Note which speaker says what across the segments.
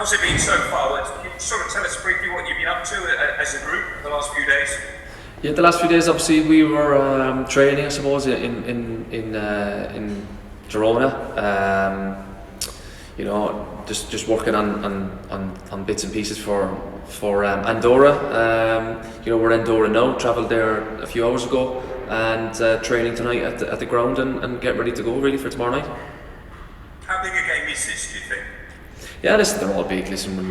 Speaker 1: How's it been so far? Can you sort of tell us briefly what you've been up to as a group the last few days?
Speaker 2: Yeah, the last few days, obviously, we were training, I suppose, in Girona. Just working on bits and pieces for Andorra. We're in Andorra now. Travelled there a few hours ago, and training tonight at the ground and get ready to go really for tomorrow night.
Speaker 1: How big a game is this, do you think?
Speaker 2: Yeah, listen, they're all big. Listen, we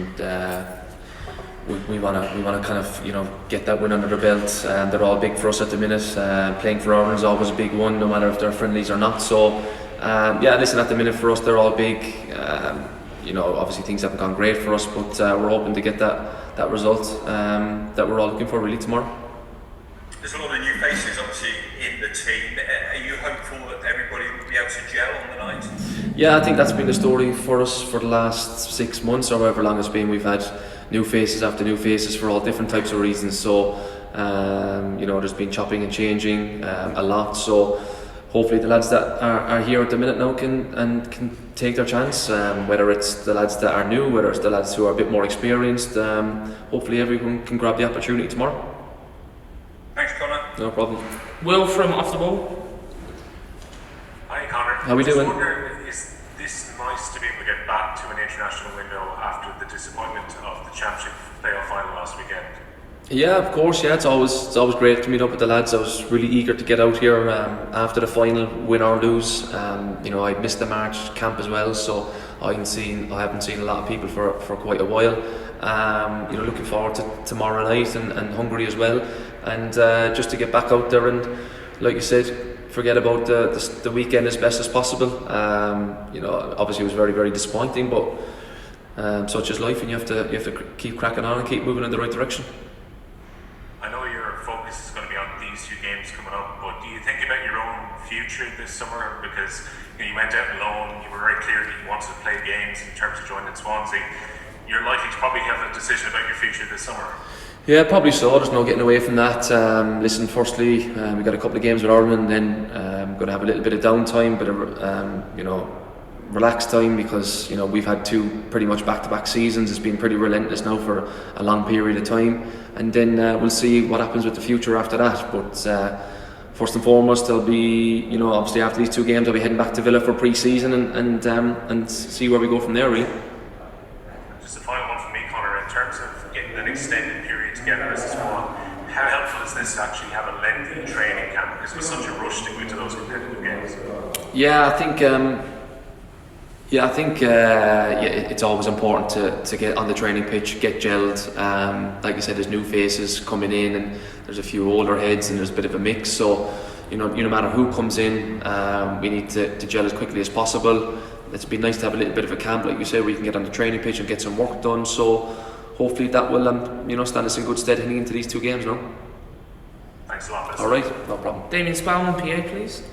Speaker 2: want to kind of get that win under the belt. They're all big for us at the minute. Playing for Ireland is always a big one, no matter if they're friendlies or not. So listen, at the minute for us they're all big. Obviously things haven't gone great for us, but we're hoping to get that result that we're all looking for really tomorrow.
Speaker 1: There's a lot of new faces obviously in the team. Are you hopeful that everybody will be able to gel on the night?
Speaker 2: Yeah, I think that's been the story for us for the last 6 months or however long it's been. We've had new faces after new faces for all different types of reasons. So there's been chopping and changing a lot. So hopefully the lads that are here at the minute now can take their chance. Whether it's the lads that are new, whether it's the lads who are a bit more experienced. Hopefully everyone can grab the opportunity tomorrow.
Speaker 1: Thanks, Conor.
Speaker 2: No problem.
Speaker 3: Will from Off the Ball.
Speaker 4: Hi, Conor.
Speaker 2: How we doing?
Speaker 4: I was wondering, is this nice to be able to get back to an international window after the disappointment of the Championship playoff final last weekend?
Speaker 2: Yeah, of course. Yeah, it's always great to meet up with the lads. I was really eager to get out here after the final, win or lose. I missed the March camp as well, so I haven't seen a lot of people for quite a while. Looking forward to tomorrow night and Hungary as well, and just to get back out there and, like you said, forget about the weekend as best as possible. Obviously it was very, very disappointing, but such is life, and you have to keep cracking on and keep moving in the right direction.
Speaker 4: I know your focus is going to be on these two games coming up, but do you think about your own future this summer? Because you went out alone, you were very clear that you wanted to play games in terms of joining Swansea. You're likely to probably have a decision about your future this summer.
Speaker 2: Yeah, probably so. There's no getting away from that. Listen, firstly, we got a couple of games with Ireland, then going to have a little bit of downtime, bit of relaxed time, because we've had two pretty much back-to-back seasons. It's been pretty relentless now for a long period of time, and then we'll see what happens with the future after that. But first and foremost, there'll be obviously after these two games, I'll be heading back to Villa for pre-season and see where we go from there really.
Speaker 4: Just a final one from me, Conor. In terms of getting an extended period together as a squad, how helpful is this to actually have a lengthy training camp, because there's such a rush to go into those competitive games?
Speaker 2: Yeah, I think it's always important to get on the training pitch, get gelled. Like you said, there's new faces coming in, and there's a few older heads, and there's a bit of a mix. So no matter who comes in, we need to gel as quickly as possible. It's been nice to have a little bit of a camp, like you say, where you can get on the training pitch and get some work done. So hopefully that will stand us in good stead heading into these two games now.
Speaker 4: Thanks a lot.
Speaker 2: All right, no problem.
Speaker 3: Damien Spellman, PA, please.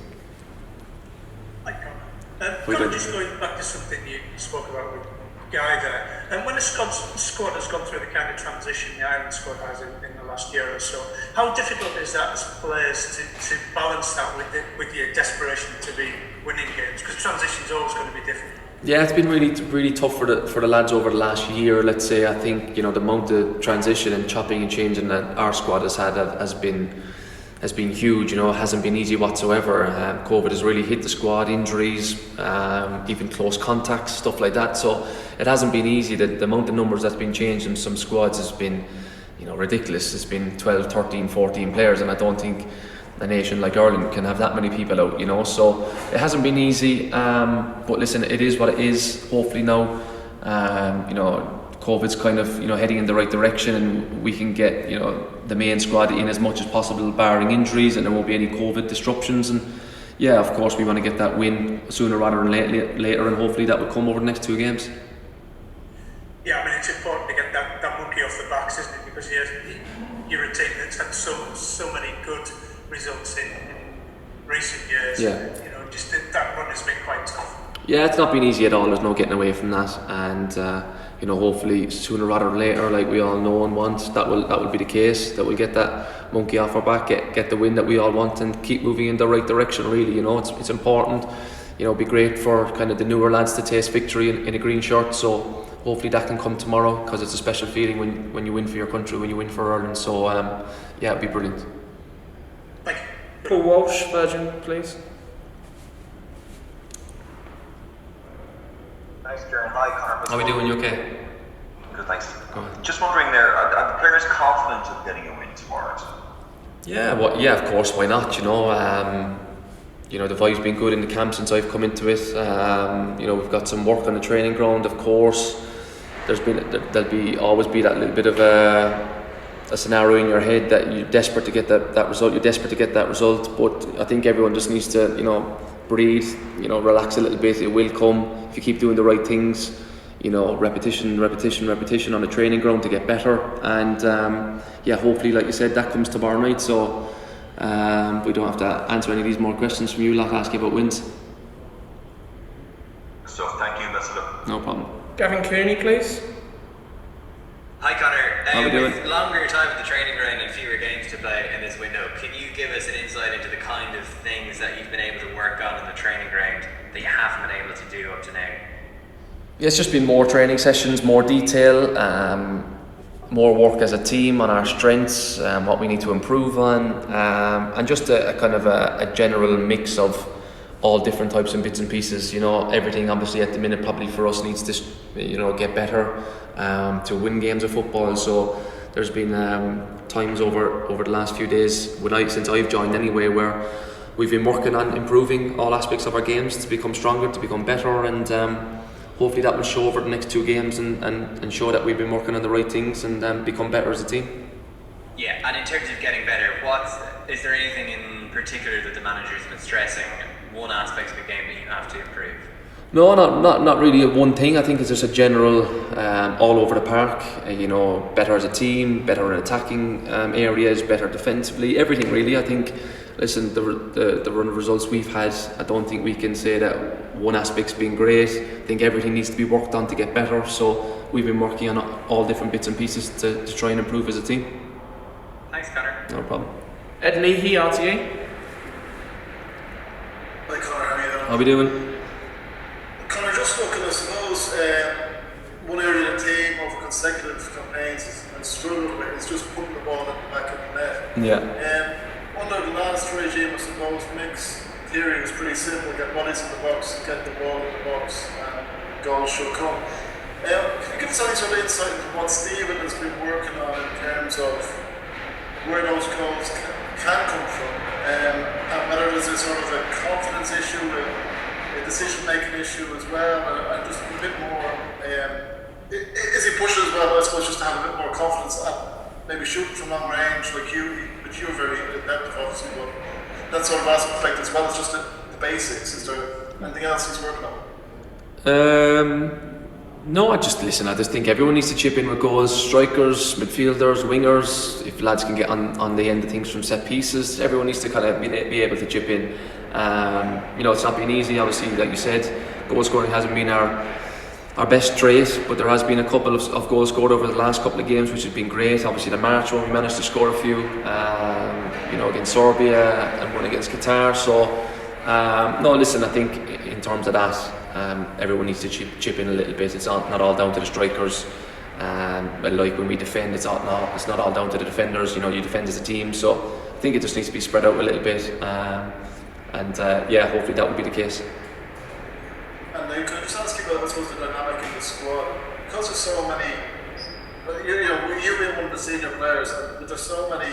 Speaker 1: Conor, just going back to something you spoke about with Guy there, and when a squad has gone through the kind of transition the Ireland squad has in the last year or so, how difficult is that as players to balance that with your desperation to be winning games? Because transition is always going to be different.
Speaker 2: Yeah, it's been really, really tough for the lads over the last year. Let's say, I think the amount of transition and chopping and changing that our squad has had has been huge. It hasn't been easy whatsoever. COVID has really hit the squad, injuries, even close contacts, stuff like that. So it hasn't been easy. The amount of numbers that's been changed in some squads has been ridiculous. It's been 12, 13, 14 players, and I don't think a nation like Ireland can have that many people out, so it hasn't been easy, but listen, it is what it is. Hopefully now COVID's kind of heading in the right direction, and we can get the main squad in as much as possible, barring injuries, and there won't be any COVID disruptions. And yeah, of course we want to get that win sooner rather than later, and hopefully that will come over the next two games.
Speaker 1: Yeah, I mean, it's important to get that monkey off the backs, isn't it? Because you're a team that's had so many good results in recent years.
Speaker 2: Yeah.
Speaker 1: Just that run has been quite tough.
Speaker 2: Yeah, it's not been easy at all. There's no getting away from that, and hopefully sooner rather than later, like we all know and want, that will be the case. That we'll get that monkey off our back, get the win that we all want, and keep moving in the right direction. Really, it's important. It'd be great for kind of the newer lads to taste victory in a green shirt. So hopefully that can come tomorrow, because it's a special feeling when you win for your country, when you win for Ireland. So yeah, it'll be brilliant.
Speaker 1: Thank you.
Speaker 3: Paul Walsh, Virgin, please.
Speaker 5: Thanks, Kieran. Hi, Conor.
Speaker 2: How are we doing? You okay?
Speaker 5: Good, thanks.
Speaker 2: Go ahead.
Speaker 5: Just wondering there, are the players confident of getting a win tomorrow?
Speaker 2: Yeah, well, yeah, of course. Why not? You know, the vibe's been good in the camp since I've come into it. You know, we've got some work on the training ground. Of course, there'll always be that little bit of a scenario in your head that you're desperate to get that result. You're desperate to get that result, but I think everyone just needs to, you know, breathe. You know, relax a little bit. It will come if you keep doing the right things. You know, repetition on the training ground to get better. And yeah, hopefully, like you said, that comes tomorrow night. So we don't have to answer any of these more questions from you. Like ask you about wins.
Speaker 5: So thank you, best of luck.
Speaker 2: No problem.
Speaker 3: Gavin Cooney, please.
Speaker 6: Hi Conor,
Speaker 2: How we doing?
Speaker 6: with longer time at the training ground and fewer games to play in this window, can you give us an insight into the kind of things that you've been able to work on in the training ground that you haven't been able to do up to now?
Speaker 2: Yeah, it's just been more training sessions, more detail, more work as a team on our strengths, what we need to improve on, and just a kind of a general mix of all different types and bits and pieces. You know, everything obviously at the minute probably for us needs to, you know, get better to win games of football. So there's been times over the last few days since I've joined anyway, where we've been working on improving all aspects of our games to become stronger, to become better, and hopefully that will show over the next 2 games and show that we've been working on the right things and become better as a team.
Speaker 6: Yeah, and in terms of getting better, is there anything in particular that the manager's been stressing, one aspect of the game that you have to improve?
Speaker 2: No, not really one thing. I think it's just a general all over the park. You know, better as a team, better in attacking areas, better defensively, everything really. I think, listen, the run of results we've had, I don't think we can say that one aspect's been great. I think everything needs to be worked on to get better. So we've been working on all different bits and pieces to try and improve as a team.
Speaker 6: Thanks, Conor.
Speaker 2: No problem.
Speaker 3: Ed Leahy, RTE.
Speaker 7: Hi Conor, how are you doing?
Speaker 2: How we doing?
Speaker 7: Conor, just looking, I suppose, one area of the team over consecutive campaigns has struggled with is just putting the ball in the back of the net.
Speaker 2: Yeah.
Speaker 7: Under the last regime, I suppose, Mick's theory was pretty simple: get bodies in the box, get the ball in the box, and goals should come. Can you give us any sort of insight into what Stephen has been working on in terms of where those goals can come from, and whether there's a sort of a confidence issue, a decision-making issue as well, and just a bit more, is he pushing as well, I suppose, just to have a bit more confidence at maybe shooting from long range, like which you're very adept of, obviously, but that sort of aspect as well as just the basics. Is there anything else he's working on?
Speaker 2: No, I just think everyone needs to chip in with goals. Strikers, midfielders, wingers. If lads can get on the end of things from set pieces, everyone needs to kind of be able to chip in. You know, it's not been easy, obviously, like you said. Goal scoring hasn't been our best trait, but there has been a couple of goals scored over the last couple of games, which has been great. Obviously, the March one, we managed to score a few. You know, against Serbia and one against Qatar. So, no, listen, I think in terms of that, everyone needs to chip in a little bit. It's not all down to the strikers. But like when we defend, it's not all down to the defenders. You know, you defend as a team. So I think it just needs to be spread out a little bit. Yeah, hopefully that will be the case.
Speaker 7: And then can I just ask you about, I suppose, the dynamic in the squad? Because there's so many, you know, you've been one of the senior players, but there's so many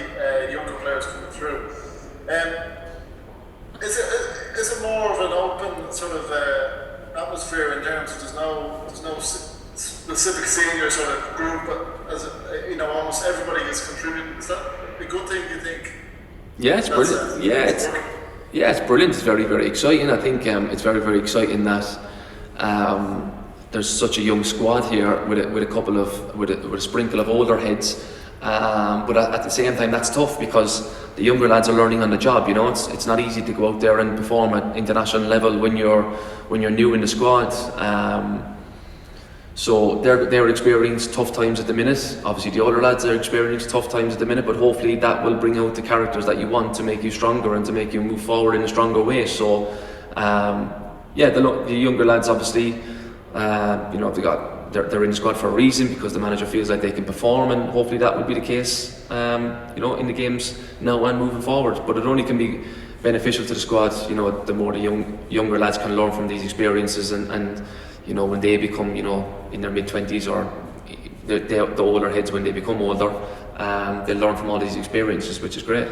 Speaker 7: younger players coming through. Is it more of an open sort of atmosphere in terms of there's no specific senior sort of group, but as you know, almost everybody is contributing? Is that a good thing, do you think?
Speaker 2: Yeah, it's brilliant. It's brilliant. It's very, very exciting. I think it's very, very exciting that there's such a young squad here with a sprinkle of older heads. But at the same time, that's tough because the younger lads are learning on the job. You know, it's not easy to go out there and perform at international level when you're new in the squad. So they're experiencing tough times at the minute. Obviously, the older lads are experiencing tough times at the minute, but hopefully that will bring out the characters that you want to make you stronger and to make you move forward in a stronger way. So, yeah, the younger lads obviously, you know, they're in the squad for a reason, because the manager feels like they can perform, and hopefully that will be the case, in the games now and moving forward. But it only can be beneficial to the squad, the more the younger lads can learn from these experiences, and when they become, in their mid-20s, or the older heads when they become older, they'll learn from all these experiences, which is great.